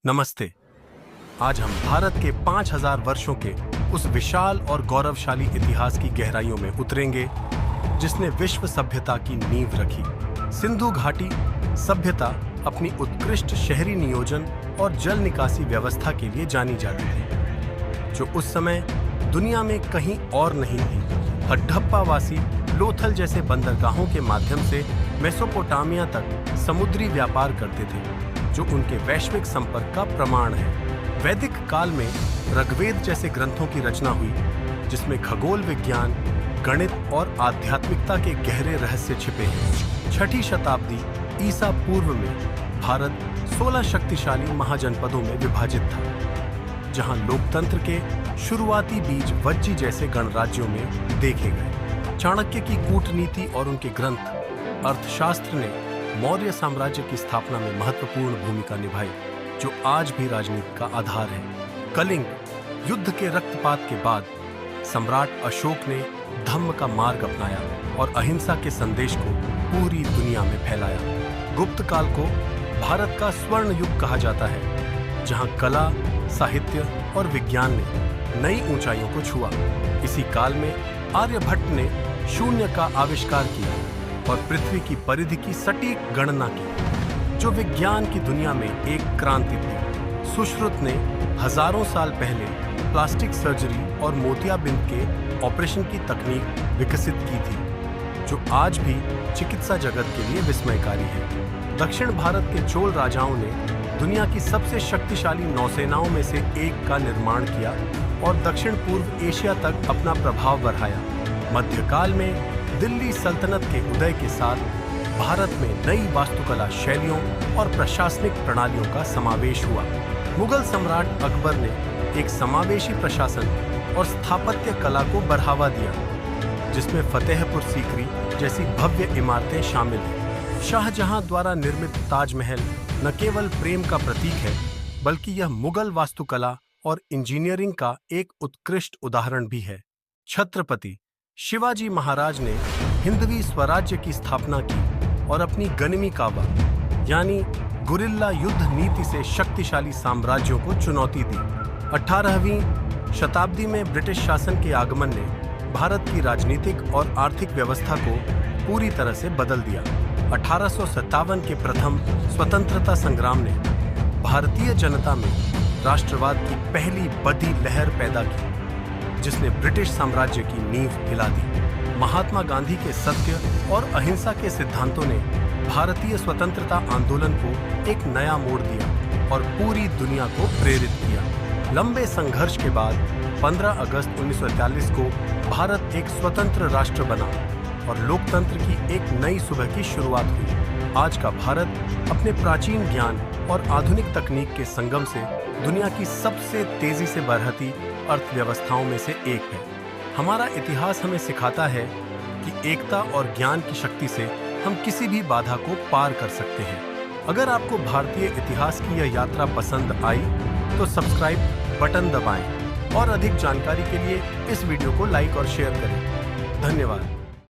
नमस्ते। आज हम भारत के 5000 वर्षों के उस विशाल और गौरवशाली इतिहास की गहराइयों में उतरेंगे जिसने विश्व सभ्यता की नींव रखी। सिंधु घाटी सभ्यता अपनी उत्कृष्ट शहरी नियोजन और जल निकासी व्यवस्था के लिए जानी जाती थी, जो उस समय दुनिया में कहीं और नहीं थी। हडप्पावासी लोथल जैसे बंदरगाहों के माध्यम से मेसोपोटामिया तक समुद्री व्यापार करते थे, जो उनके वैश्विक संपर्क का प्रमाण है। वैदिक काल में ऋग्वेद जैसे ग्रंथों की रचना हुई, जिसमें खगोल विज्ञान, गणित और आध्यात्मिकता के गहरे रहस्य छिपे हैं। छठी शताब्दी ईसा पूर्व में भारत 16 शक्तिशाली महाजनपदों में विभाजित था, जहां लोकतंत्र के शुरुआती बीज वज्जी जैसे गणराज्यों में देखे गए। चाणक्य की कूटनीति और उनके ग्रंथ अर्थशास्त्र ने मौर्य साम्राज्य की स्थापना में महत्वपूर्ण भूमिका निभाई, जो आज भी राजनीति का आधार है। कलिंग युद्ध के रक्तपात के बाद सम्राट अशोक ने धम्म का मार्ग अपनाया और अहिंसा के संदेश को पूरी दुनिया में फैलाया। गुप्त काल को भारत का स्वर्ण युग कहा जाता है, जहां कला, साहित्य और विज्ञान ने नई ऊंचाइयों को छुआ। इसी काल में आर्यभट्ट ने शून्य का आविष्कार किया और पृथ्वी की परिधि की सटीक गणना की, जो विज्ञान की दुनिया में एक क्रांति थी। सुश्रुत ने हजारों साल पहले प्लास्टिक सर्जरी और मोतियाबिंद के ऑपरेशन की तकनीक विकसित की थी, जो आज भी चिकित्सा जगत के लिए विस्मयकारी है। दक्षिण भारत के चोल राजाओं ने दुनिया की सबसे शक्तिशाली नौसेनाओं में से एक का निर्माण किया और दक्षिण पूर्व एशिया तक अपना प्रभाव बढ़ाया। मध्यकाल में दिल्ली सल्तनत के उदय के साथ भारत में नई वास्तुकला शैलियों और प्रशासनिक प्रणालियों का समावेश हुआ। मुगल सम्राट अकबर ने एक समावेशी प्रशासन और स्थापत्य कला को बढ़ावा दिया, जिसमें फतेहपुर सीकरी जैसी भव्य इमारतें शामिल हैं। शाहजहां द्वारा निर्मित ताजमहल न केवल प्रेम का प्रतीक है, बल्कि यह मुगल वास्तुकला और इंजीनियरिंग का एक उत्कृष्ट उदाहरण भी है। छत्रपति शिवाजी महाराज ने हिंदवी स्वराज्य की स्थापना की और अपनी गनिमी कावा यानी गुरिल्ला युद्ध नीति से शक्तिशाली साम्राज्यों को चुनौती दी। 18वीं शताब्दी में ब्रिटिश शासन के आगमन ने भारत की राजनीतिक और आर्थिक व्यवस्था को पूरी तरह से बदल दिया। 1857 के प्रथम स्वतंत्रता संग्राम ने भारतीय जनता में राष्ट्रवाद की पहली बड़ी लहर पैदा की, जिसने ब्रिटिश साम्राज्य की नींव हिला दी। महात्मा गांधी के सत्य और अहिंसा के सिद्धांतों ने भारतीय स्वतंत्रता आंदोलन को एक नया मोड़ दिया और पूरी दुनिया को प्रेरित किया। लंबे संघर्ष के बाद 15 अगस्त 1941 को भारत एक स्वतंत्र राष्ट्र बना और लोकतंत्र की एक नई सुबह की शुरुआत हुई। आज का भारत अपने प्राचीन ज्ञान और आधुनिक तकनीक के संगम से दुनिया की सबसे तेजी से बढ़ती अर्थव्यवस्थाओं में से एक है। हमारा इतिहास हमें सिखाता है कि एकता और ज्ञान की शक्ति से हम किसी भी बाधा को पार कर सकते हैं। अगर आपको भारतीय इतिहास की यह यात्रा पसंद आई तो सब्सक्राइब बटन दबाएं और अधिक जानकारी के लिए इस वीडियो को लाइक और शेयर करें। धन्यवाद।